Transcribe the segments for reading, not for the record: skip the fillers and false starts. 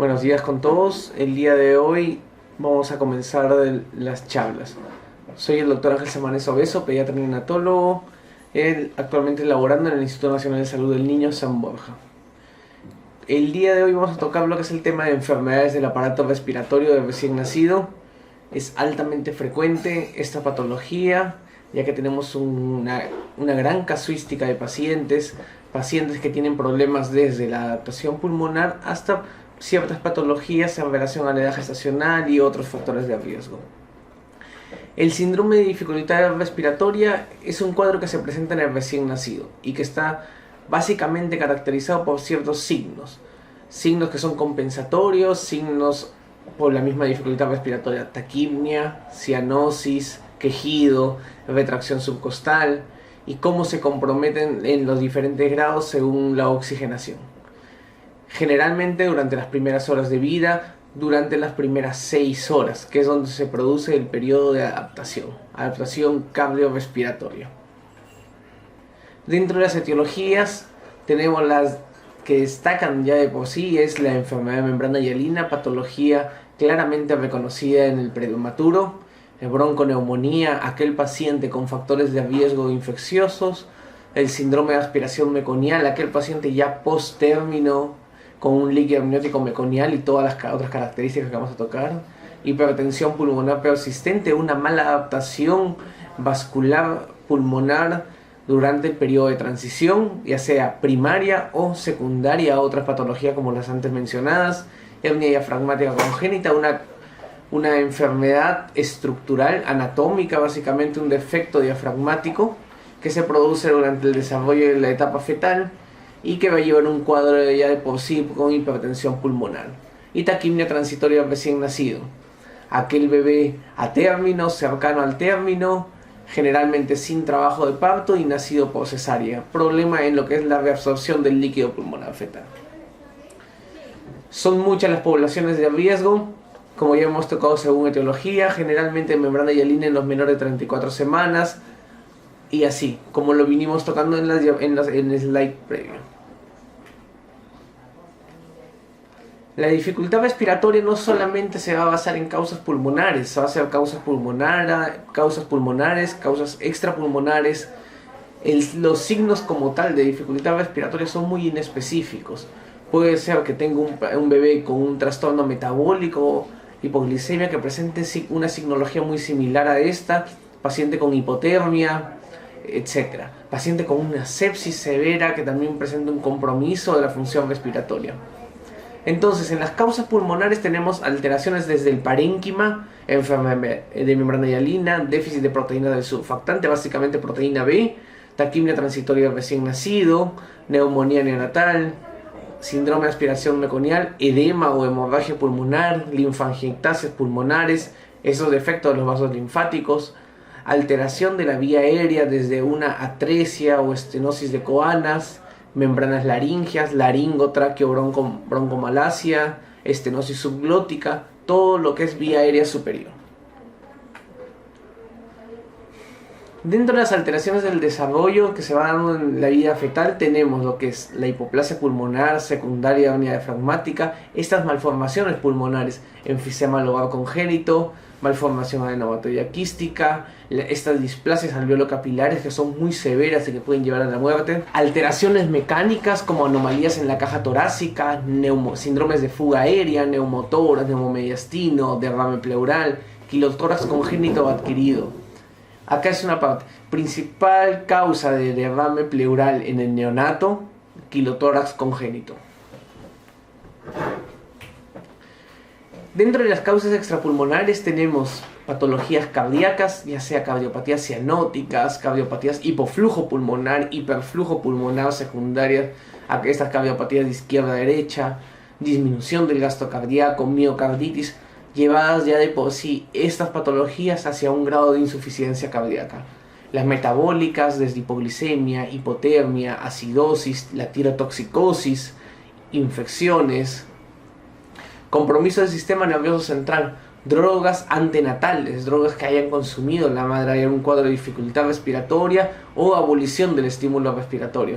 Buenos días con todos. El día de hoy vamos a comenzar las charlas. Soy el doctor Ángel Samanes Obeso, pediatra neonatólogo, actualmente laborando en el Instituto Nacional de Salud del Niño San Borja. El día de hoy vamos a tocar lo que es el tema de enfermedades del aparato respiratorio del recién nacido. Es altamente frecuente esta patología, ya que tenemos una gran casuística de pacientes que tienen problemas desde la adaptación pulmonar hasta ciertas patologías en relación a la edad gestacional y otros factores de riesgo. El síndrome de dificultad respiratoria es un cuadro que se presenta en el recién nacido y que está básicamente caracterizado por ciertos signos que son compensatorios, signos por la misma dificultad respiratoria: taquipnia, cianosis, quejido, retracción subcostal, y cómo se comprometen en los diferentes grados según la oxigenación. Generalmente durante las primeras horas de vida, durante las primeras 6 horas, que es donde se produce el periodo de adaptación cardiorrespiratoria. Dentro de las etiologías tenemos las que destacan ya de por sí: es la enfermedad de membrana hialina, patología claramente reconocida en el prematuro, bronconeumonía, aquel paciente con factores de riesgo infecciosos, el síndrome de aspiración meconial, aquel paciente ya post-término con un líquido amniótico meconial y todas las otras características que vamos a tocar, hipertensión pulmonar persistente, una mala adaptación vascular pulmonar durante el periodo de transición, ya sea primaria o secundaria a otras patologías como las antes mencionadas, hernia diafragmática congénita, una enfermedad estructural, anatómica, básicamente un defecto diafragmático que se produce durante el desarrollo de la etapa fetal y que va a llevar un cuadro ya de por sí con hipertensión pulmonar. Y taquipnia transitoria recién nacido, aquel bebé a término, cercano al término, generalmente sin trabajo de parto y nacido por cesárea, problema en lo que es la reabsorción del líquido pulmonar fetal. Son muchas las poblaciones de riesgo, como ya hemos tocado según etiología, generalmente membrana hialina en los menores de 34 semanas, y así, como lo vinimos tocando en el slide previo. La dificultad respiratoria no solamente se va a basar en causas pulmonares, va a ser causas pulmonares, causas extrapulmonares. Los signos como tal de dificultad respiratoria son muy inespecíficos. Puede ser que tenga un bebé con un trastorno metabólico, hipoglicemia, que presente una signología muy similar a esta, paciente con hipotermia, etc. Paciente con una sepsis severa que también presenta un compromiso de la función respiratoria. Entonces, en las causas pulmonares tenemos alteraciones desde el parénquima, enfermedad de membrana hialina, déficit de proteína del surfactante, básicamente proteína B, taquipnia transitoria recién nacido, neumonía neonatal, síndrome de aspiración meconial, edema o hemorragia pulmonar, linfangiectasias pulmonares, esos defectos de los vasos linfáticos, alteración de la vía aérea desde una atresia o estenosis de coanas, membranas laringeas, broncomalacia, estenosis subglótica, todo lo que es vía aérea superior. Dentro de las alteraciones del desarrollo que se van dando en la vida fetal tenemos lo que es la hipoplasia pulmonar secundaria hernia diafragmática, estas malformaciones pulmonares, enfisema lobar congénito, malformación adenomatoidea quística, estas displasias alveolo-capilares que son muy severas y que pueden llevar a la muerte, alteraciones mecánicas como anomalías en la caja torácica, síndromes de fuga aérea, neumotórax, neumomediastino, derrame pleural, quilotórax congénito o adquirido. Acá es una parte: principal causa de derrame pleural en el neonato, quilotórax congénito. Dentro de las causas extrapulmonares tenemos patologías cardíacas, ya sea cardiopatías cianóticas, cardiopatías hipoflujo pulmonar, hiperflujo pulmonar secundarias a estas cardiopatías de izquierda a derecha, disminución del gasto cardíaco, miocarditis, llevadas ya de por sí estas patologías hacia un grado de insuficiencia cardíaca. Las metabólicas, desde hipoglicemia, hipotermia, acidosis, la tirotoxicosis, infecciones, compromiso del sistema nervioso central, drogas antenatales, drogas que hayan consumido la madre, hay un cuadro de dificultad respiratoria o abolición del estímulo respiratorio,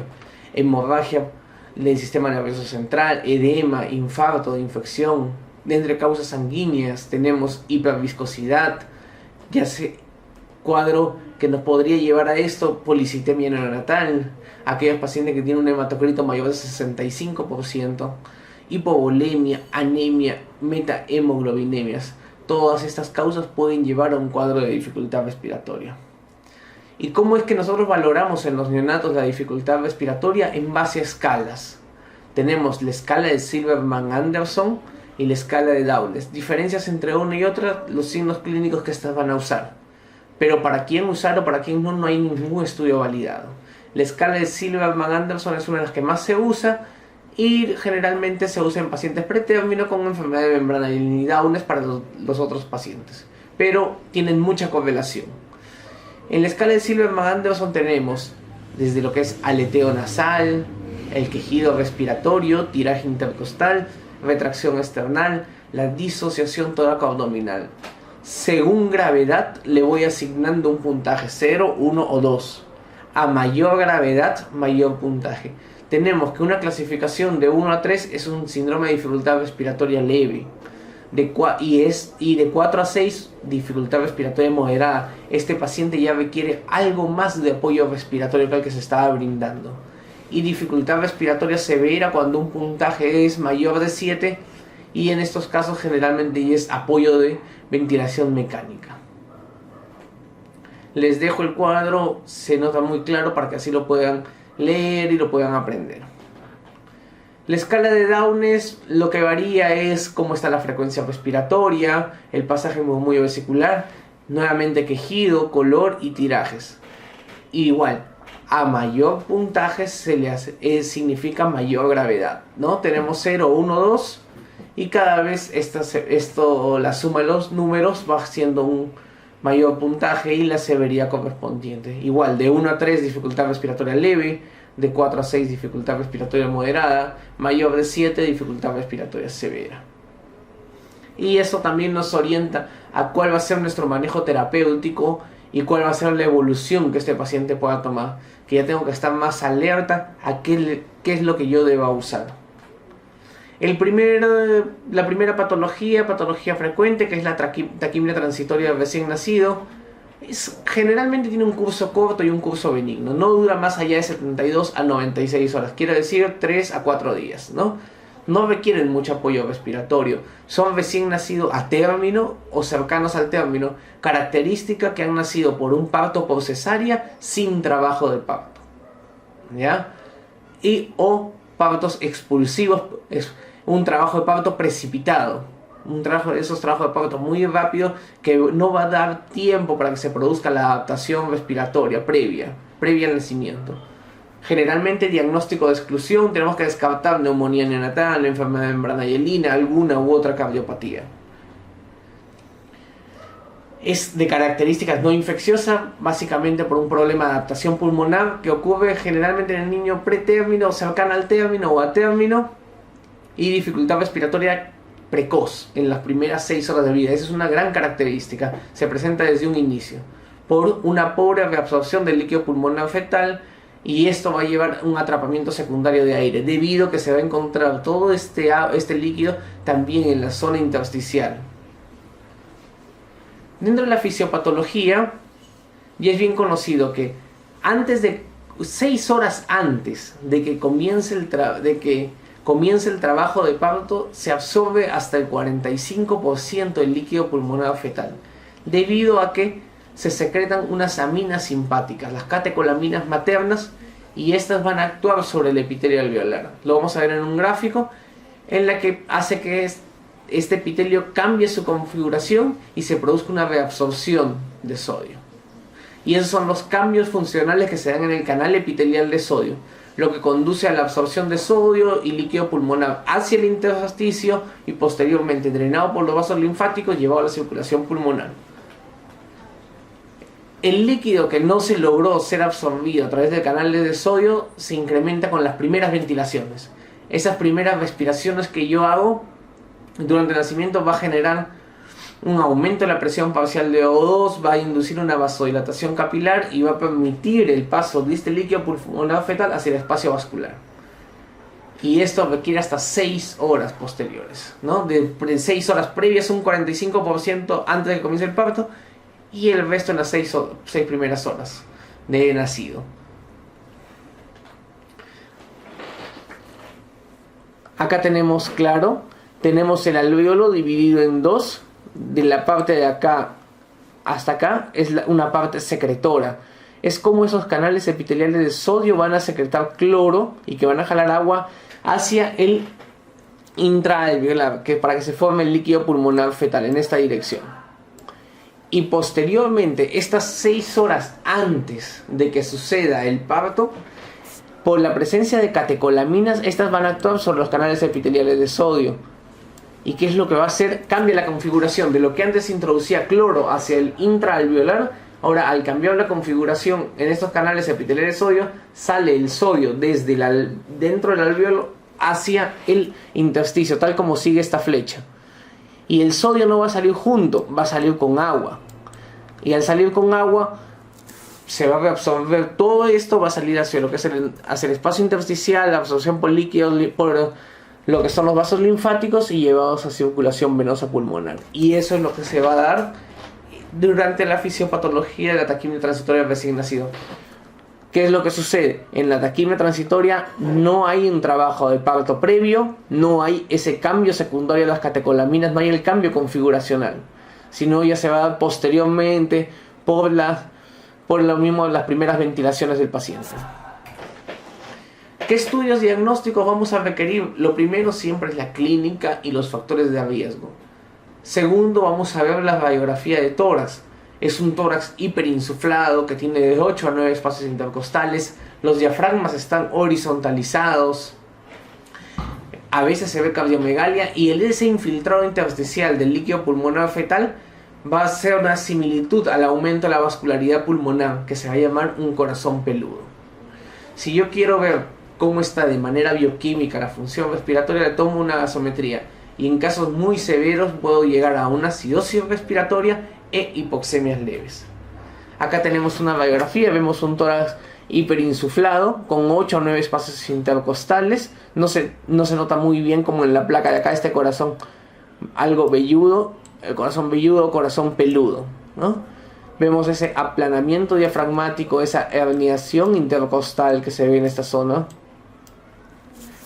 hemorragia del sistema nervioso central, edema, infarto, infección. De entre causas sanguíneas tenemos hiperviscosidad, ya se cuadro que nos podría llevar a esto, policitemia neonatal, aquellos pacientes que tienen un hematocrito mayor de 65%, hipovolemia, anemia, metahemoglobinemia. Todas estas causas pueden llevar a un cuadro de dificultad respiratoria. ¿Y cómo es que nosotros valoramos en los neonatos la dificultad respiratoria? En base a escalas. Tenemos la escala de Silverman-Anderson y la escala de Dowles. Diferencias entre una y otra, los signos clínicos que estas van a usar. Pero para quién usar o para quién no, no hay ningún estudio validado. La escala de Silverman-Anderson es una de las que más se usa y generalmente se usa en pacientes pretérmino con enfermedad de membrana y Downes para los otros pacientes. Pero tienen mucha correlación. En la escala de Silverman-Anderson tenemos desde lo que es aleteo nasal, el quejido respiratorio, tiraje intercostal, retracción esternal, la disociación torácico-abdominal. Según gravedad le voy asignando un puntaje 0, 1 o 2. A mayor gravedad, mayor puntaje. Tenemos que una clasificación de 1 a 3 es un síndrome de dificultad respiratoria leve. Y de 4 a 6, dificultad respiratoria moderada. Este paciente ya requiere algo más de apoyo respiratorio que el que se estaba brindando. Y dificultad respiratoria severa cuando un puntaje es mayor de 7. Y en estos casos generalmente ya es apoyo de ventilación mecánica. Les dejo el cuadro, se nota muy claro para que así lo puedan leer y lo puedan aprender. La escala de Downes lo que varía es cómo está la frecuencia respiratoria, el pasaje murmullo vesicular, nuevamente quejido, color y tirajes. Igual, a mayor puntaje significa mayor gravedad, ¿no? Tenemos 0, 1, 2 y cada vez la suma de los números va siendo un mayor puntaje y la severidad correspondiente. Igual, de 1 a 3 dificultad respiratoria leve, de 4 a 6 dificultad respiratoria moderada, mayor de 7 dificultad respiratoria severa. Y eso también nos orienta a cuál va a ser nuestro manejo terapéutico y cuál va a ser la evolución que este paciente pueda tomar, que ya tengo que estar más alerta a qué es lo que yo deba usar. La primera patología frecuente, que es la taquimia transitoria del recién nacido, generalmente tiene un curso corto y un curso benigno. No dura más allá de 72 a 96 horas. Quiere decir 3 a 4 días, ¿no? No requieren mucho apoyo respiratorio. Son recién nacidos a término o cercanos al término. Característica que han nacido por un parto por cesárea sin trabajo de parto, ¿ya? O partos expulsivos, es un trabajo de parto precipitado. Esos trabajos de parto muy rápido que no va a dar tiempo para que se produzca la adaptación respiratoria previa al nacimiento. Generalmente diagnóstico de exclusión, tenemos que descartar neumonía neonatal, enfermedad de membrana hielina, alguna u otra cardiopatía. Es de características no infecciosas, básicamente por un problema de adaptación pulmonar que ocurre generalmente en el niño pretérmino, cercano al término o a término, y dificultad respiratoria precoz en las primeras 6 horas de vida. Esa es una gran característica, se presenta desde un inicio por una pobre reabsorción del líquido pulmonar fetal, y esto va a llevar un atrapamiento secundario de aire debido a que se va a encontrar todo este líquido también en la zona intersticial. Dentro de la fisiopatología ya es bien conocido que 6 horas antes de que comience el trabajo de parto, se absorbe hasta el 45% del líquido pulmonar fetal, debido a que se secretan unas aminas simpáticas, las catecolaminas maternas, y estas van a actuar sobre el epitelio alveolar. Lo vamos a ver en un gráfico en la que hace que este epitelio cambie su configuración y se produzca una reabsorción de sodio. Y esos son los cambios funcionales que se dan en el canal epitelial de sodio, lo que conduce a la absorción de sodio y líquido pulmonar hacia el intersticio y posteriormente drenado por los vasos linfáticos llevado a la circulación pulmonar. El líquido que no se logró ser absorbido a través del canal de sodio se incrementa con las primeras ventilaciones. Esas primeras respiraciones que yo hago durante el nacimiento va a generar un aumento de la presión parcial de O2, va a inducir una vasodilatación capilar y va a permitir el paso de este líquido pulmonar fetal hacia el espacio vascular. Y esto requiere hasta 6 horas posteriores, ¿no? De 6 horas previas, un 45% antes de que comience el parto, y el resto en las 6 primeras horas de nacido. Acá tenemos, claro, tenemos el alvéolo dividido en dos. De la parte de acá hasta acá es una parte secretora. Es como esos canales epiteliales de sodio van a secretar cloro y que van a jalar agua hacia el intraalveolar, para que se forme el líquido pulmonar fetal en esta dirección. Y posteriormente, estas 6 horas antes de que suceda el parto, por la presencia de catecolaminas, estas van a actuar sobre los canales epiteliales de sodio. ¿Y qué es lo que va a hacer? Cambia la configuración de lo que antes introducía cloro hacia el intraalveolar. Ahora, al cambiar la configuración en estos canales epiteliales de sodio, sale el sodio desde dentro del alvéolo hacia el intersticio, tal como sigue esta flecha. Y el sodio no va a salir junto, va a salir con agua. Y al salir con agua, se va a reabsorber todo esto, va a salir hacia lo que es hacia el espacio intersticial, la absorción por líquidos, por lo que son los vasos linfáticos y llevados a circulación venosa pulmonar. Y eso es lo que se va a dar durante la fisiopatología de la taquimia transitoria recién nacido. ¿Qué es lo que sucede? En la taquimia transitoria no hay un trabajo de parto previo, no hay ese cambio secundario de las catecolaminas, no hay el cambio configuracional, sino ya se va a dar posteriormente por lo mismo las primeras ventilaciones del paciente. ¿Qué estudios diagnósticos vamos a requerir? Lo primero siempre es la clínica y los factores de riesgo. Segundo, vamos a ver la radiografía de tórax. Es un tórax hiperinsuflado que tiene de 8 a 9 espacios intercostales. Los diafragmas están horizontalizados. A veces se ve cardiomegalia y ese infiltrado intersticial del líquido pulmonar fetal va a ser una similitud al aumento de la vascularidad pulmonar, que se va a llamar un corazón peludo. Si yo quiero ver cómo está de manera bioquímica la función respiratoria, le tomo una gasometría. Y en casos muy severos puedo llegar a una acidosis respiratoria e hipoxemias leves. Acá tenemos una radiografía, vemos un tórax hiperinsuflado con 8 o 9 espacios intercostales. No se nota muy bien como en la placa de acá, este corazón algo velludo, el corazón velludo, corazón peludo, ¿no? Vemos ese aplanamiento diafragmático, esa herniación intercostal que se ve en esta zona.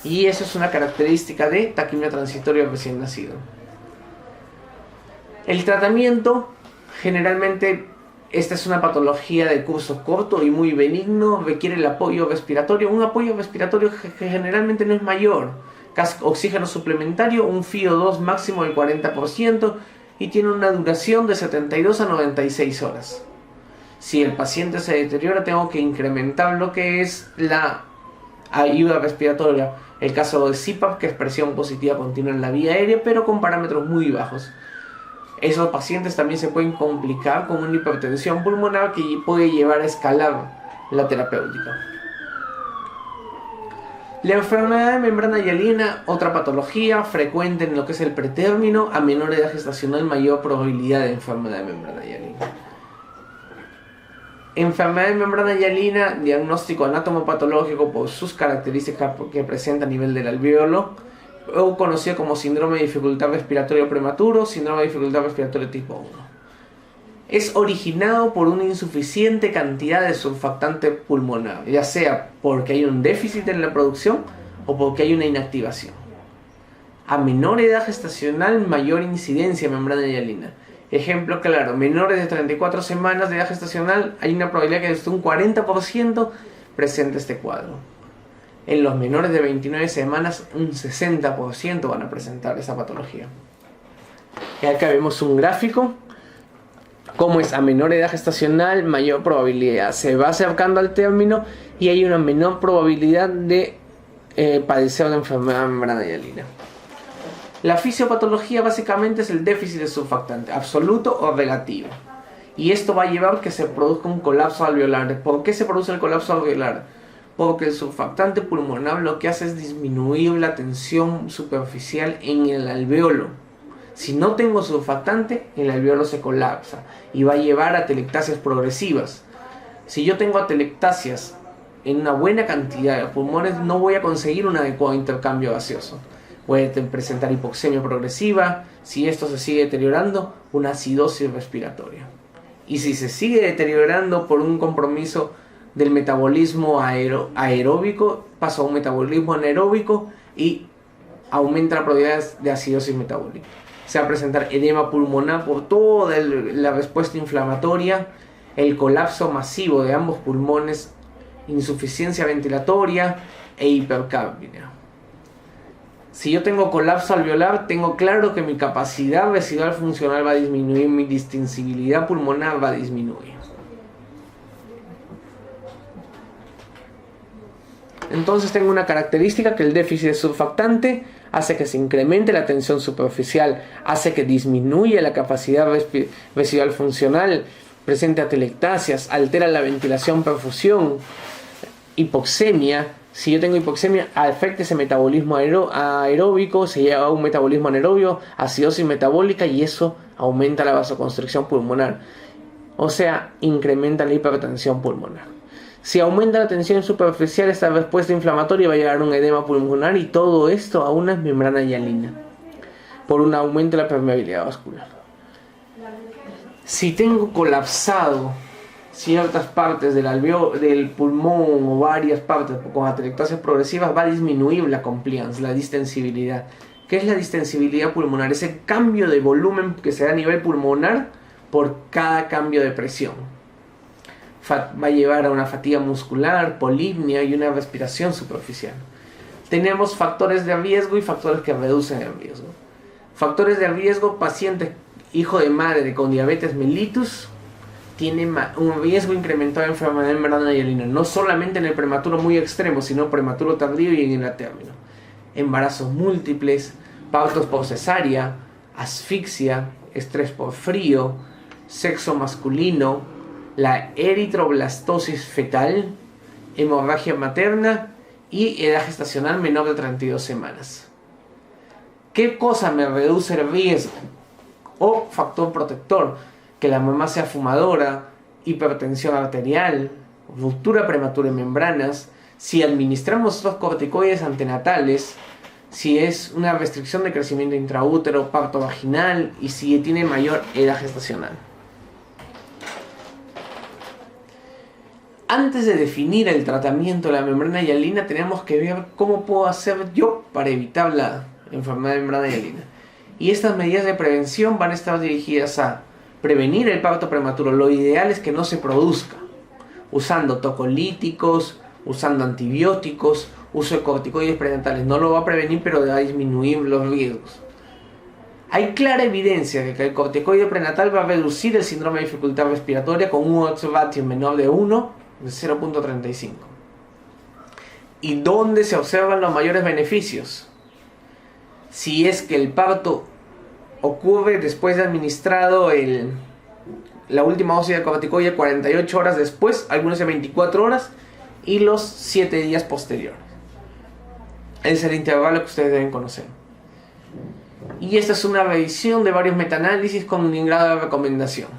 Y eso es una característica de taquimia transitoria recién nacido. El tratamiento, generalmente, esta es una patología de curso corto y muy benigno, requiere el apoyo respiratorio. Un apoyo respiratorio que generalmente no es mayor. Oxígeno suplementario, un FiO2 máximo del 40% y tiene una duración de 72 a 96 horas. Si el paciente se deteriora, tengo que incrementar lo que es la ayuda respiratoria. El caso de CPAP, que es presión positiva continua en la vía aérea, pero con parámetros muy bajos. Esos pacientes también se pueden complicar con una hipertensión pulmonar que puede llevar a escalar la terapéutica. La enfermedad de membrana hialina, otra patología frecuente en lo que es el pretérmino. A menor edad gestacional, mayor probabilidad de enfermedad de membrana hialina. Enfermedad de membrana hialina, diagnóstico anatomopatológico por sus características que presenta a nivel del alvéolo, o conocido como síndrome de dificultad respiratoria prematuro, síndrome de dificultad respiratoria tipo 1. Es originado por una insuficiente cantidad de surfactante pulmonar, ya sea porque hay un déficit en la producción o porque hay una inactivación. A menor edad gestacional, mayor incidencia de membrana hialina. Ejemplo claro, menores de 34 semanas de edad gestacional, hay una probabilidad que desde un 40% presente este cuadro. En los menores de 29 semanas, un 60% van a presentar esa patología. Y acá vemos un gráfico. Como es a menor edad gestacional, mayor probabilidad. Se va acercando al término y hay una menor probabilidad de padecer una enfermedad de membrana hialina. La fisiopatología básicamente es el déficit de surfactante, absoluto o relativo. Y esto va a llevar a que se produzca un colapso alveolar. ¿Por qué se produce el colapso alveolar? Porque el surfactante pulmonar lo que hace es disminuir la tensión superficial en el alvéolo. Si no tengo surfactante, el alvéolo se colapsa y va a llevar a atelectasias progresivas. Si yo tengo atelectasias en una buena cantidad de los pulmones, no voy a conseguir un adecuado intercambio gaseoso. Voy a presentar hipoxemia progresiva, si esto se sigue deteriorando, una acidosis respiratoria. Y si se sigue deteriorando por un compromiso del metabolismo aeróbico, paso a un metabolismo anaeróbico y aumenta la probabilidad de acidosis metabólica. Se va a presentar edema pulmonar por toda la respuesta inflamatoria, el colapso masivo de ambos pulmones, insuficiencia ventilatoria e hipercapnia. Si yo tengo colapso alveolar, tengo claro que mi capacidad residual funcional va a disminuir, mi distensibilidad pulmonar va a disminuir. Entonces tengo una característica que el déficit de surfactante hace que se incremente la tensión superficial, hace que disminuya la capacidad residual funcional, presenta atelectasias, altera la ventilación, perfusión, hipoxemia. Si yo tengo hipoxemia, afecta ese metabolismo aeróbico, se lleva a un metabolismo anaerobio, acidosis metabólica, y eso aumenta la vasoconstricción pulmonar. O sea, incrementa la hipertensión pulmonar. Si aumenta la tensión superficial, esta respuesta inflamatoria va a llegar a un edema pulmonar, y todo esto a una membrana hialina, por un aumento de la permeabilidad vascular. Si tengo colapsado ciertas partes del pulmón o varias partes con atelectasias progresivas, va a disminuir la compliance, la distensibilidad. ¿Qué es la distensibilidad pulmonar? Es el cambio de volumen que se da a nivel pulmonar por cada cambio de presión. Va a llevar a una fatiga muscular, polipnia y una respiración superficial. Tenemos factores de riesgo y factores que reducen el riesgo. Factores de riesgo: paciente hijo de madre con diabetes mellitus tiene un riesgo incrementado de enfermedad de membrana hialina, no solamente en el prematuro muy extremo, sino prematuro tardío y en el término. Embarazos múltiples, partos por cesárea, asfixia, estrés por frío, sexo masculino, la eritroblastosis fetal, hemorragia materna y edad gestacional menor de 32 semanas. ¿Qué cosa me reduce el riesgo? O factor protector: que la mamá sea fumadora, hipertensión arterial, ruptura prematura de membranas, si administramos estos corticoides antenatales, si es una restricción de crecimiento intraútero, parto vaginal y si tiene mayor edad gestacional. Antes de definir el tratamiento de la membrana hialina, tenemos que ver cómo puedo hacer yo para evitar la enfermedad de membrana hialina. Y estas medidas de prevención van a estar dirigidas a prevenir el parto prematuro. Lo ideal es que no se produzca, usando tocolíticos, usando antibióticos, uso de corticoides prenatales. No lo va a prevenir, pero va a disminuir los riesgos. Hay clara evidencia de que el corticoide prenatal va a reducir el síndrome de dificultad respiratoria con un odds ratio menor de 1, de 0.35. ¿Y dónde se observan los mayores beneficios? Si es que el parto ocurre después de administrado la última dosis de corticoide 48 horas después, algunos de 24 horas, y los 7 días posteriores. Es el intervalo que ustedes deben conocer. Y esta es una revisión de varios metaanálisis con un grado de recomendación.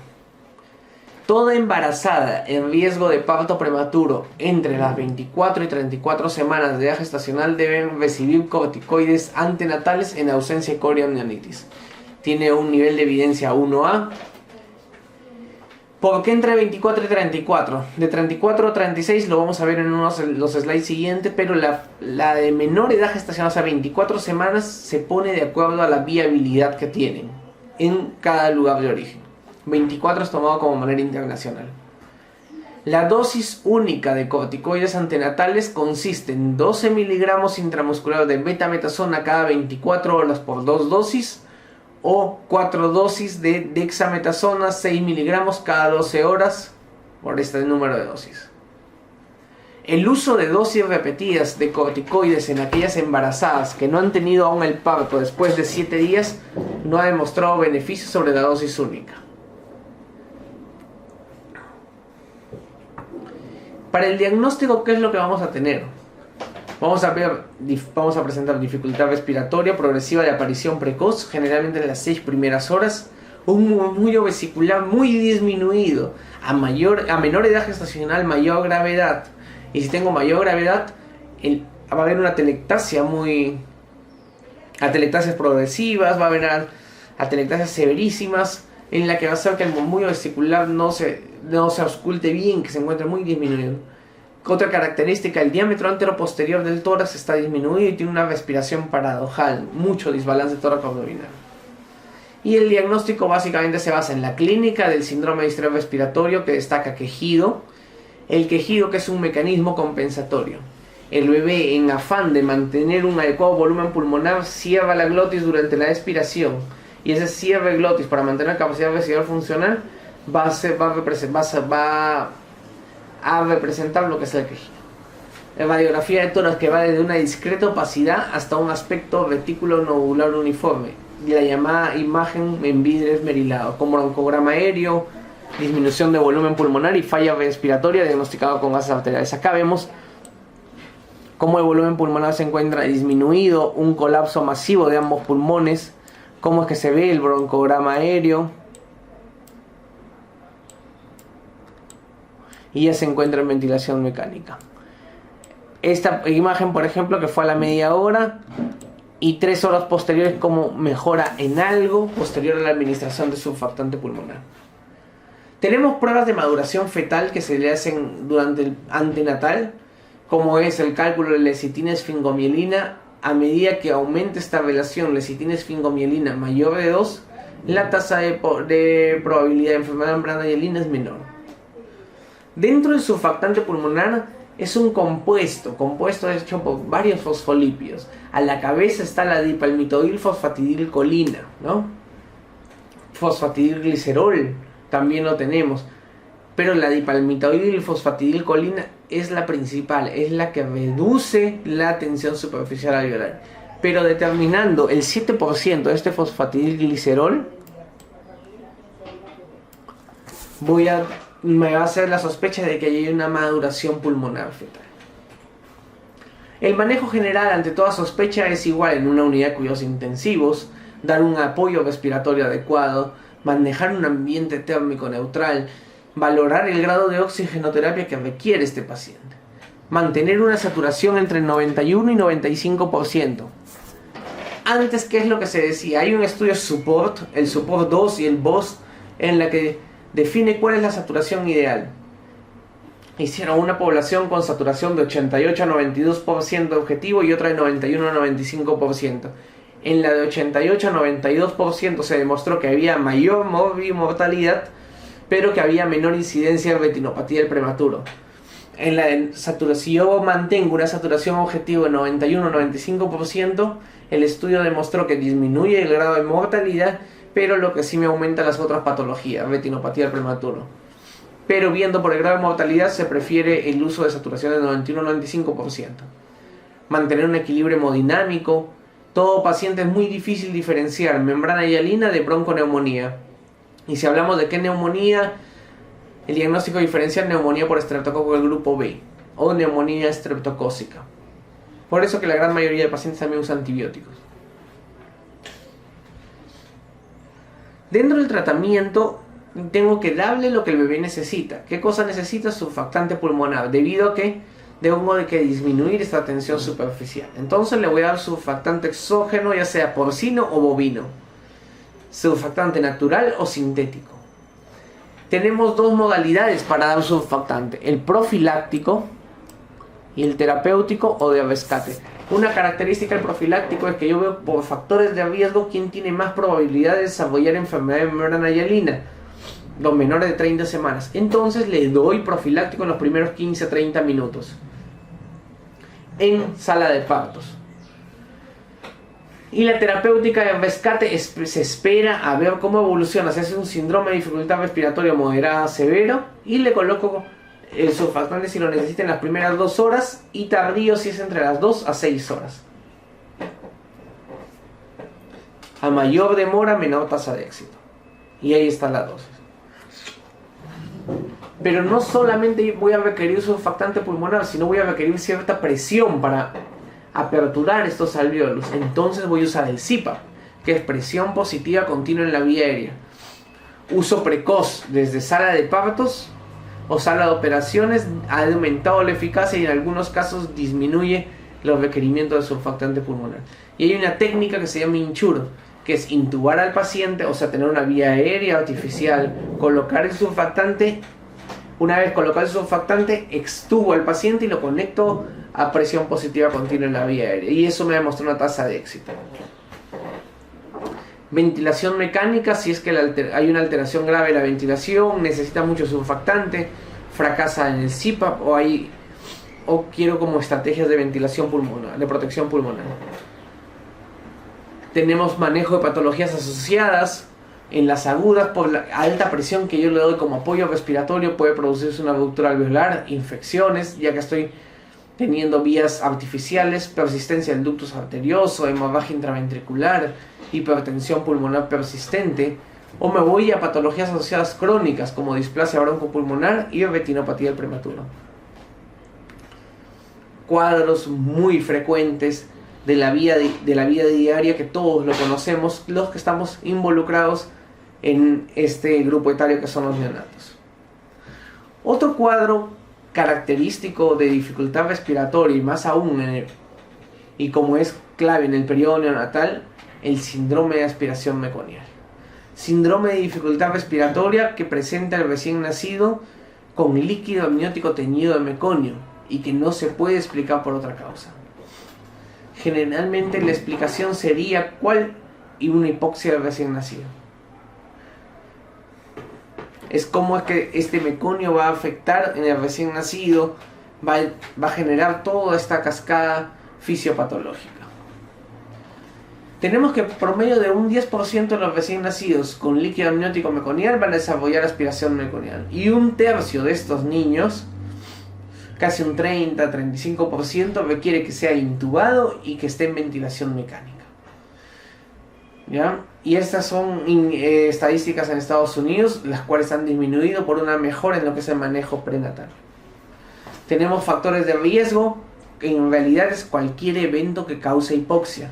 Toda embarazada en riesgo de parto prematuro entre las 24 y 34 semanas de edad gestacional deben recibir corticoides antenatales en ausencia de coriamnionitis. Tiene un nivel de evidencia 1A. ¿Por qué entre 24 y 34? De 34 a 36 lo vamos a ver en los slides siguientes, pero la de menor edad gestacional, o sea 24 semanas, se pone de acuerdo a la viabilidad que tienen en cada lugar de origen. 24 es tomado como manera internacional. La dosis única de corticoides antenatales consiste en 12 miligramos intramuscular de betametasona cada 24 horas por 2 dosis, o 4 dosis de dexametasona 6 miligramos cada 12 horas por este número de dosis. El uso de dosis repetidas de corticoides en aquellas embarazadas que no han tenido aún el parto después de 7 días no ha demostrado beneficios sobre la dosis única. Para el diagnóstico, ¿qué es lo que vamos a tener? Vamos a presentar dificultad respiratoria progresiva de aparición precoz, generalmente en las 6 primeras horas, un murmullo vesicular muy disminuido, a menor edad gestacional, mayor gravedad, Y si tengo mayor gravedad, va a haber una atelectasia atelectasias progresivas, va a haber atelectasias severísimas, en la que va a hacer que el murmullo vesicular no se ausculte bien, que se encuentre muy disminuido. Otra característica, el diámetro antero-posterior del tórax está disminuido y tiene una respiración paradojal, mucho desbalance tórax-abdominal. Y el diagnóstico básicamente se basa en la clínica del síndrome de distrés respiratorio, que destaca quejido, el quejido, que es un mecanismo compensatorio. El bebé, en afán de mantener un adecuado volumen pulmonar, cierra la glotis durante la expiración, y ese cierre de glotis para mantener la capacidad vesical funcional va a representar lo que es el quejido. La radiografía de tórax, que va desde una discreta opacidad hasta un aspecto retículo nodular uniforme, y la llamada imagen en vidrio esmerilado, con broncograma aéreo, disminución de volumen pulmonar y falla respiratoria diagnosticada con gases arteriales. Acá vemos cómo el volumen pulmonar se encuentra disminuido, un colapso masivo de ambos pulmones, cómo es que se ve el broncograma aéreo, y ya se encuentra en ventilación mecánica. Esta imagen, por ejemplo, que fue a la media hora, y 3 horas posteriores, como mejora en algo posterior a la administración de surfactante pulmonar. Tenemos pruebas de maduración fetal que se le hacen durante el antenatal, como es el cálculo de lecitina-esfingomielina. A medida que aumenta esta relación lecitina-esfingomielina mayor de 2, la tasa de probabilidad de enfermedad membrana hialina es menor. Dentro del surfactante pulmonar es un compuesto hecho por varios fosfolípidos. A la cabeza está la dipalmitoil-fosfatidilcolina, ¿no? Fosfatidilglicerol también lo tenemos, pero la dipalmitoil-fosfatidilcolina es la principal, es la que reduce la tensión superficial alveolar. Pero determinando el 7% de este fosfatidilglicerol, me va a hacer la sospecha de que hay una maduración pulmonar fetal. El manejo general ante toda sospecha es igual en una unidad de cuidados intensivos: dar un apoyo respiratorio adecuado, manejar un ambiente térmico neutral, valorar el grado de oxigenoterapia que requiere este paciente, mantener una saturación entre 91 y 95%. Antes, ¿qué es lo que se decía? Hay un estudio SUPPORT, el SUPPORT 2 y el BOST, en la que define cuál es la saturación ideal. Hicieron una población con saturación de 88 a 92% objetivo y otra de 91 a 95%. En la de 88 a 92% se demostró que había mayor mortalidad, pero que había menor incidencia de retinopatía del prematuro. En la de saturación, si yo mantengo una saturación objetivo de 91 a 95%, el estudio demostró que disminuye el grado de mortalidad, pero lo que sí me aumenta las otras patologías, retinopatía del prematuro. Pero viendo por el grado de mortalidad, se prefiere el uso de saturación de 91 a 95%. Mantener un equilibrio hemodinámico. Todo paciente es muy difícil diferenciar membrana hialina de bronconeumonía. Y si hablamos de qué neumonía, el diagnóstico diferencial: neumonía por estreptococo del grupo B o neumonía estreptocócica. Por eso que la gran mayoría de pacientes también usan antibióticos. Dentro del tratamiento, tengo que darle lo que el bebé necesita. ¿Qué cosa necesita? Surfactante pulmonar, debido a que tengo que disminuir esta tensión superficial. Entonces le voy a dar surfactante exógeno, ya sea porcino o bovino, surfactante natural o sintético. Tenemos dos modalidades para dar surfactante: el profiláctico y el terapéutico o de rescate. Una característica del profiláctico es que yo veo por factores de riesgo quién tiene más probabilidad de desarrollar enfermedad de membrana hialina: los menores de 30 semanas. Entonces le doy profiláctico en los primeros 15 a 30 minutos en sala de partos. Y la terapéutica de rescate se espera a ver cómo evoluciona. Se hace un síndrome de dificultad respiratoria moderada a severo y le coloco el surfactante si lo necesita en las primeras 2 horas y tardío si es entre las 2 a 6 horas. A mayor demora, menor tasa de éxito. Y ahí está la dosis. Pero no solamente voy a requerir surfactante pulmonar, sino voy a requerir cierta presión para aperturar estos alvéolos. Entonces voy a usar el CPAP, que es presión positiva continua en la vía aérea. Uso precoz desde sala de partos o sala de operaciones ha aumentado la eficacia y en algunos casos disminuye los requerimientos de surfactante pulmonar. Y hay una técnica que se llama INSURE, que es intubar al paciente, o sea, tener una vía aérea artificial, colocar el surfactante. Una vez colocado el surfactante, extubo al paciente y lo conecto a presión positiva continua en la vía aérea. Y eso me demostró una tasa de éxito. Ventilación mecánica, si es que hay una alteración grave de la ventilación, necesita mucho surfactante, fracasa en el CPAP o quiero como estrategias de ventilación pulmonar, de protección pulmonar. Tenemos manejo de patologías asociadas. En las agudas, por la alta presión que yo le doy como apoyo respiratorio, puede producirse una ruptura alveolar, infecciones, ya que estoy teniendo vías artificiales, persistencia del ductus arterioso, hemorragia intraventricular, hipertensión pulmonar persistente, o me voy a patologías asociadas crónicas como displasia broncopulmonar y retinopatía del prematuro. Cuadros muy frecuentes de la vida diaria que todos lo conocemos, los que estamos involucrados en este grupo etario que son los neonatos. Otro cuadro característico de dificultad respiratoria y más aún y como es clave en el periodo neonatal, el síndrome de aspiración meconial. Síndrome de dificultad respiratoria que presenta el recién nacido con líquido amniótico teñido de meconio y que no se puede explicar por otra causa. Generalmente la explicación sería y una hipoxia del recién nacido. Es como es que este meconio va a afectar en el recién nacido, va a generar toda esta cascada fisiopatológica. Tenemos que promedio de un 10% de los recién nacidos con líquido amniótico meconial van a desarrollar aspiración meconial. Y un tercio de estos niños, casi un 30-35%, requiere que sea intubado y que esté en ventilación mecánica. ¿Ya? Y estas son estadísticas en Estados Unidos, las cuales han disminuido por una mejora en lo que es el manejo prenatal. Tenemos factores de riesgo, que en realidad es cualquier evento que cause hipoxia.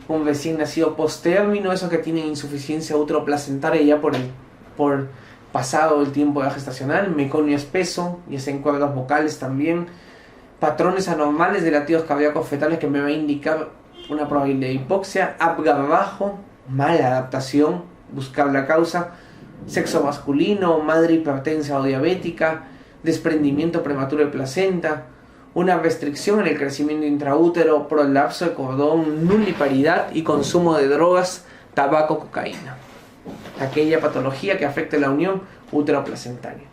Un recién nacido post-término, esos que tienen insuficiencia uteroplacentaria ya por pasado el tiempo de gestacional, meconio espeso, ya sea en cuerdas vocales también, patrones anormales de latidos cardíacos fetales que me va a indicar una probabilidad de hipoxia, Apgar bajo, mala adaptación, buscar la causa, sexo masculino, madre hipertensa o diabética, desprendimiento prematuro de placenta, una restricción en el crecimiento intraútero, prolapso de cordón, nulliparidad y consumo de drogas, tabaco, cocaína. Aquella patología que afecte la unión útero-placentaria.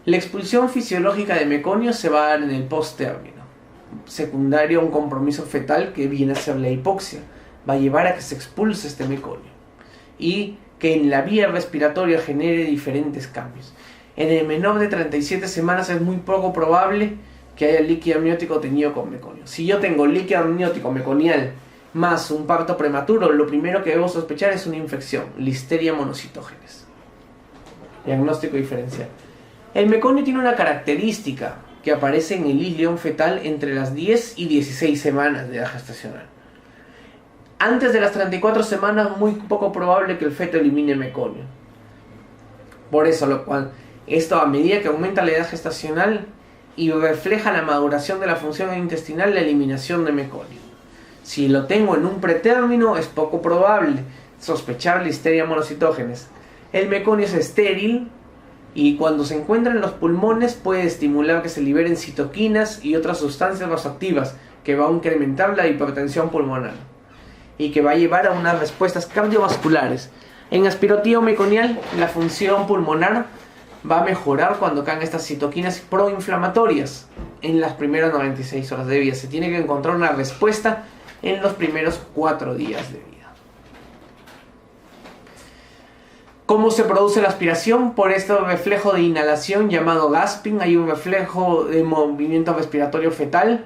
La expulsión fisiológica de meconio se va a dar en el post-término, secundario a un compromiso fetal que viene a ser la hipoxia. Va a llevar a que se expulse este meconio y que en la vía respiratoria genere diferentes cambios. En el menor de 37 semanas es muy poco probable que haya líquido amniótico teñido con meconio. Si yo tengo líquido amniótico meconial más un parto prematuro, lo primero que debo sospechar es una infección, Listeria monocytogenes. Diagnóstico diferencial. El meconio tiene una característica que aparece en el ilion fetal entre las 10 y 16 semanas de edad gestacional. Antes de las 34 semanas, muy poco probable que el feto elimine meconio. Por eso, esto a medida que aumenta la edad gestacional y refleja la maduración de la función intestinal, la eliminación de meconio. Si lo tengo en un pretérmino, es poco probable sospechar Listeria monocytogenes. El meconio es estéril y cuando se encuentra en los pulmones puede estimular que se liberen citoquinas y otras sustancias vasoactivas que va a incrementar la hipertensión pulmonar y que va a llevar a unas respuestas cardiovasculares. En aspirotio meconial, la función pulmonar va a mejorar cuando caen estas citoquinas proinflamatorias en las primeras 96 horas de vida. Se tiene que encontrar una respuesta en los primeros 4 días de vida. ¿Cómo se produce la aspiración? Por este reflejo de inhalación llamado gasping. Hay un reflejo de movimiento respiratorio fetal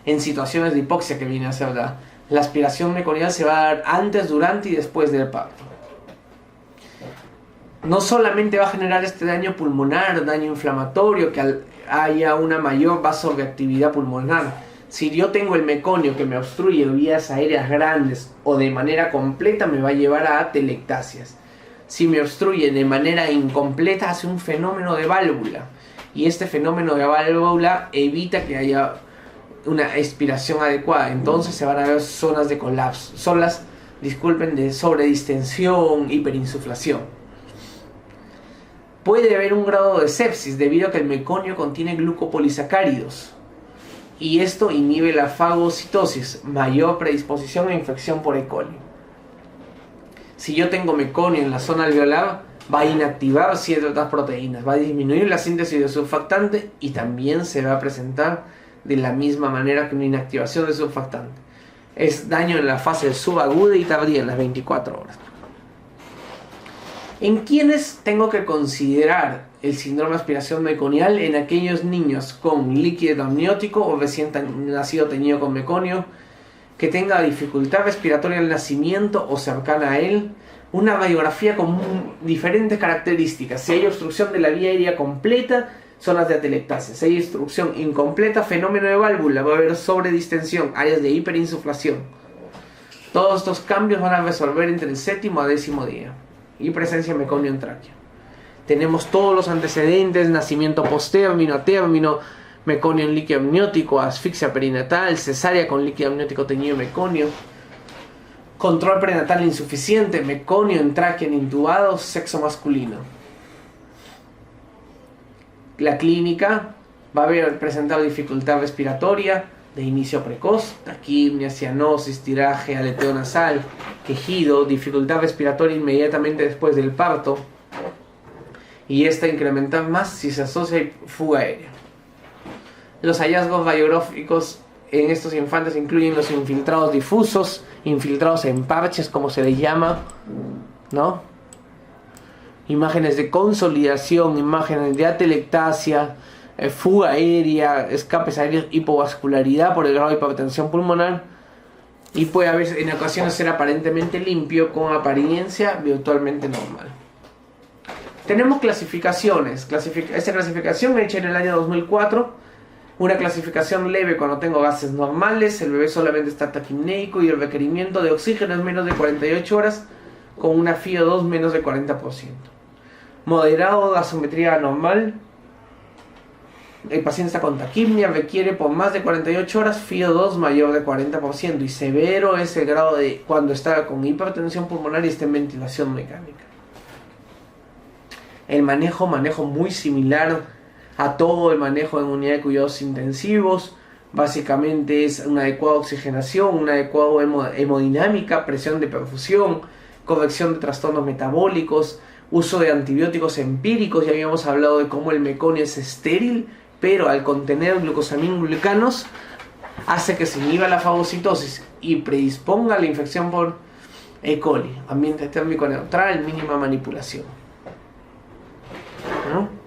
en situaciones de hipoxia que viene a ser la aspiración meconial. Se va a dar antes, durante y después del parto. No solamente va a generar este daño pulmonar, daño inflamatorio, que haya una mayor vasoreactividad pulmonar. Si yo tengo el meconio que me obstruye vías aéreas grandes o de manera completa, me va a llevar a atelectasias. Si me obstruye de manera incompleta, hace un fenómeno de válvula. Y este fenómeno de válvula evita que haya una expiración adecuada. Entonces se van a ver zonas de colapso, zonas, disculpen, de sobredistensión, hiperinsuflación. Puede haber un grado de sepsis debido a que el meconio contiene glucopolisacáridos. Y esto inhibe la fagocitosis, mayor predisposición a infección por E. coli. Si yo tengo meconio en la zona alveolar, va a inactivar ciertas proteínas, va a disminuir la síntesis de surfactante y también se va a presentar de la misma manera que una inactivación de surfactante. Es daño en la fase subaguda y tardía en las 24 horas. ¿En quiénes tengo que considerar el síndrome de aspiración meconial? En aquellos niños con líquido amniótico o recién nacido teñido con meconio, que tenga dificultad respiratoria al nacimiento o cercana a él, una radiografía con diferentes características. Si hay obstrucción de la vía aérea completa, zonas de atelectasia. Si hay obstrucción incompleta, fenómeno de válvula, va a haber sobredistensión, áreas de hiperinsuflación. Todos estos cambios van a resolver entre el 7º a 10º día. Y presencia de meconio en tráquea. Tenemos todos los antecedentes: nacimiento posttérmino, a término, meconio en líquido amniótico, asfixia perinatal, cesárea con líquido amniótico teñido meconio, control prenatal insuficiente, meconio en tráquea en intubados, sexo masculino. La clínica va a haber presentado dificultad respiratoria de inicio precoz, taquipnia, cianosis, tiraje, aleteo nasal, quejido, dificultad respiratoria inmediatamente después del parto, y esta incrementar más si se asocia a fuga aérea. Los hallazgos radiográficos en estos infantes incluyen los infiltrados difusos, infiltrados en parches, como se les llama, ¿no? Imágenes de consolidación, imágenes de atelectasia, fuga aérea, escapes aéreos, hipovascularidad por el grado de hipertensión pulmonar, y puede haber en ocasiones ser aparentemente limpio con apariencia virtualmente normal. Tenemos clasificaciones. Esta clasificación hecha en el año 2004, una clasificación leve cuando tengo gases normales, el bebé solamente está taquipneico y el requerimiento de oxígeno es menos de 48 horas con una FiO2 menos de 40%. Moderado, gasometría normal, el paciente está con taquipnia, requiere por más de 48 horas FiO2 mayor de 40%, y severo es el grado de cuando está con hipertensión pulmonar y está en ventilación mecánica. El manejo muy similar a todo el manejo en unidad de cuidados intensivos. Básicamente es una adecuada oxigenación, una adecuada hemodinámica, presión de perfusión, corrección de trastornos metabólicos, uso de antibióticos empíricos. Ya habíamos hablado de cómo el meconio es estéril, pero al contener glucosaminoglicanos hace que se inhiba la fagocitosis y predisponga a la infección por E. coli. Ambiente térmico neutral, mínima manipulación, ¿no?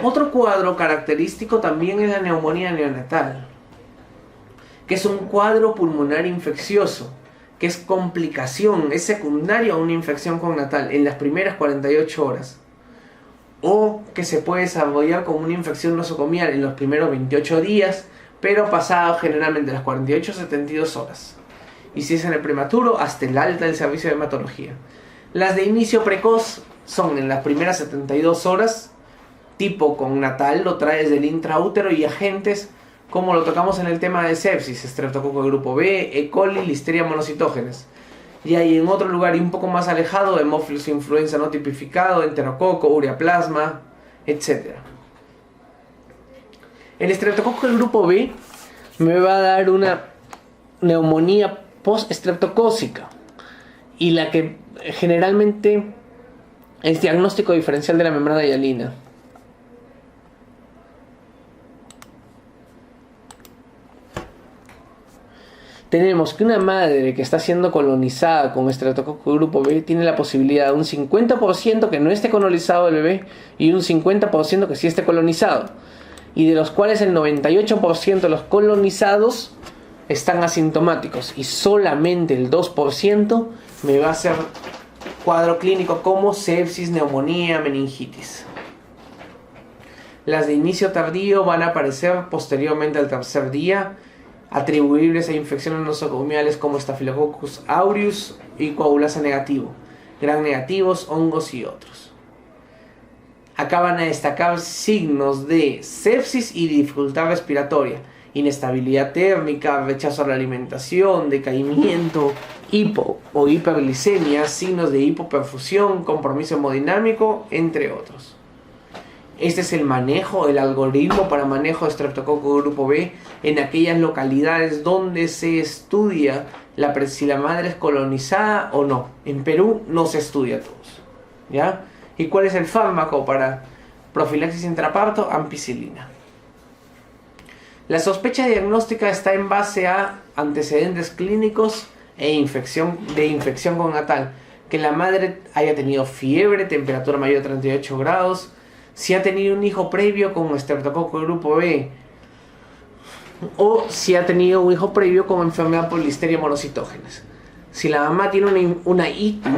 Otro cuadro característico también es la neumonía neonatal, que es un cuadro pulmonar infeccioso, que es complicación, es secundario a una infección cognatal en las primeras 48 horas, o que se puede desarrollar como una infección nosocomial en los primeros 28 días, pero pasado generalmente las 48 a 72 horas. Y si es en el prematuro, hasta el alta del servicio de hematología. Las de inicio precoz son en las primeras 72 horas, tipo cognatal, lo trae desde el intraútero, y agentes como lo tocamos en el tema de sepsis, estreptococo de grupo B, E. coli, listeria monocitógenes. Y hay en otro lugar y un poco más alejado, hemófilos influenza no tipificado, enterococo, ureaplasma, etc. El estreptococo del grupo B me va a dar una neumonía post-estreptocócica, y la que generalmente es diagnóstico diferencial de la membrana hialina. Tenemos que una madre que está siendo colonizada con estreptococo grupo B tiene la posibilidad de un 50% que no esté colonizado el bebé y un 50% que sí esté colonizado, y de los cuales el 98% de los colonizados están asintomáticos, y solamente el 2% me va a hacer cuadro clínico como sepsis, neumonía, meningitis. Las de inicio tardío van a aparecer posteriormente al tercer día, atribuibles a infecciones nosocomiales como Staphylococcus aureus y coagulasa negativo, gram negativos, hongos y otros. Acá van a destacar signos de sepsis y dificultad respiratoria, inestabilidad térmica, rechazo a la alimentación, decaimiento, hipo o hiperglicemia, signos de hipoperfusión, compromiso hemodinámico, entre otros. Este es el algoritmo para manejo de estreptococo grupo B en aquellas localidades donde se estudia si la madre es colonizada o no. En Perú no se estudia todos, ¿ya? ¿Y cuál es el fármaco para profilaxis intraparto? Ampicilina. La sospecha diagnóstica está en base a antecedentes clínicos de infección connatal, que la madre haya tenido fiebre, temperatura mayor a 38 grados, si ha tenido un hijo previo con estreptococo grupo B, o si ha tenido un hijo previo con enfermedad por listeria monocitógenes. Si la mamá tiene una ITU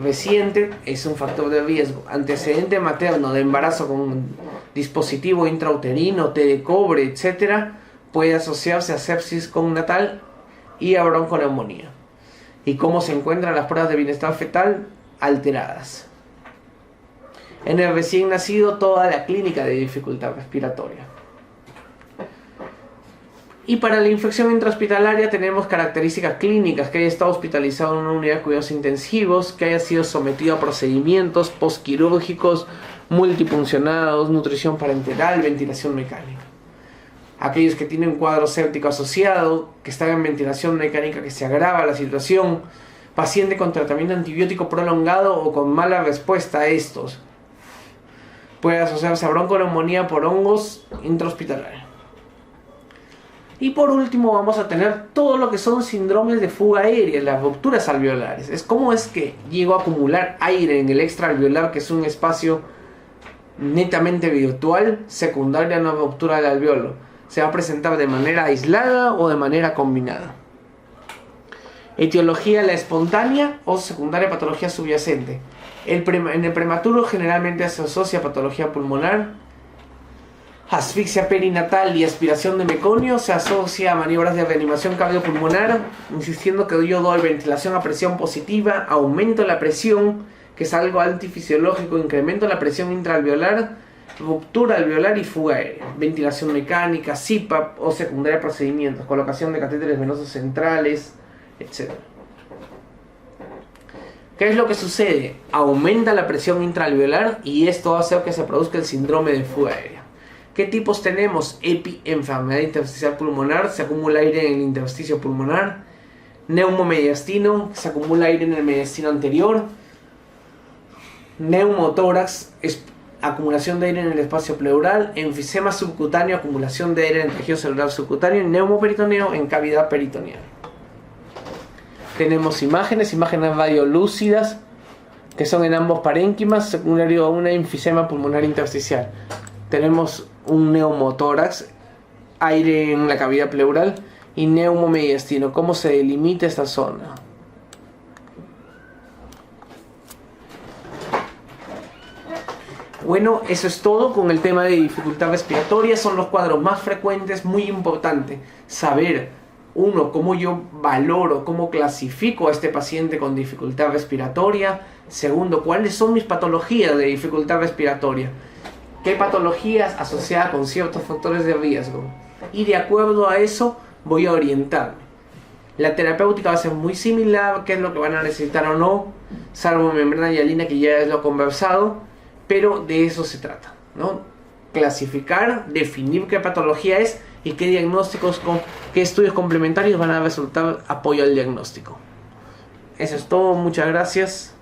reciente, es un factor de riesgo. Antecedente materno de embarazo con dispositivo intrauterino, té de cobre, etc., puede asociarse a sepsis connatal y a bronconeumonía. ¿Y cómo se encuentran las pruebas de bienestar fetal? Alteradas. En el recién nacido, toda la clínica de dificultad respiratoria. Y para la infección intrahospitalaria tenemos características clínicas: que haya estado hospitalizado en una unidad de cuidados intensivos, que haya sido sometido a procedimientos postquirúrgicos multifuncionados, nutrición parenteral, ventilación mecánica. Aquellos que tienen cuadro séptico asociado, que están en ventilación mecánica, que se agrava la situación, paciente con tratamiento antibiótico prolongado o con mala respuesta a estos. Puede asociarse a bronconeumonía por hongos intrahospitalarios. Y por último vamos a tener todo lo que son síndromes de fuga aérea, las rupturas alveolares. Es cómo es que llego a acumular aire en el extraalveolar, que es un espacio netamente virtual, secundaria a una ruptura del alveolo. Se va a presentar de manera aislada o de manera combinada. Etiología: la espontánea o secundaria patología subyacente. En el prematuro generalmente se asocia a patología pulmonar. Asfixia perinatal y aspiración de meconio se asocia a maniobras de reanimación cardiopulmonar, insistiendo que yo doy ventilación a presión positiva, aumento la presión, que es algo antifisiológico, incremento la presión intraalveolar, ruptura alveolar y fuga aérea. Ventilación mecánica, CPAP o secundaria procedimientos, colocación de catéteres venosos centrales, etc. ¿Qué es lo que sucede? Aumenta la presión intraalveolar y esto va a hacer que se produzca el síndrome de fuga aérea. ¿Qué tipos tenemos? Enfermedad intersticial pulmonar, se acumula aire en el intersticio pulmonar. Neumomediastino, se acumula aire en el mediastino anterior. Neumotórax, acumulación de aire en el espacio pleural. Enfisema subcutáneo, acumulación de aire en el tejido celular subcutáneo. Y neumoperitoneo, en cavidad peritoneal. Tenemos imágenes radiolúcidas, que son en ambos parénquimas, secundario a una enfisema pulmonar intersticial. Tenemos un neumotórax, aire en la cavidad pleural, y neumomediastino. ¿Cómo se delimita esta zona? Bueno, eso es todo con el tema de dificultad respiratoria. Son los cuadros más frecuentes, muy importante saber, uno, cómo yo valoro, cómo clasifico a este paciente con dificultad respiratoria. Segundo, cuáles son mis patologías de dificultad respiratoria. ¿Qué patologías asociadas con ciertos factores de riesgo? Y de acuerdo a eso voy a orientarme. La terapéutica va a ser muy similar, qué es lo que van a necesitar o no, salvo membrana hialina, que ya es lo conversado, pero de eso se trata, ¿no? Clasificar, definir qué patología es y qué diagnósticos, qué estudios complementarios van a resultar apoyo al diagnóstico. Eso es todo, muchas gracias.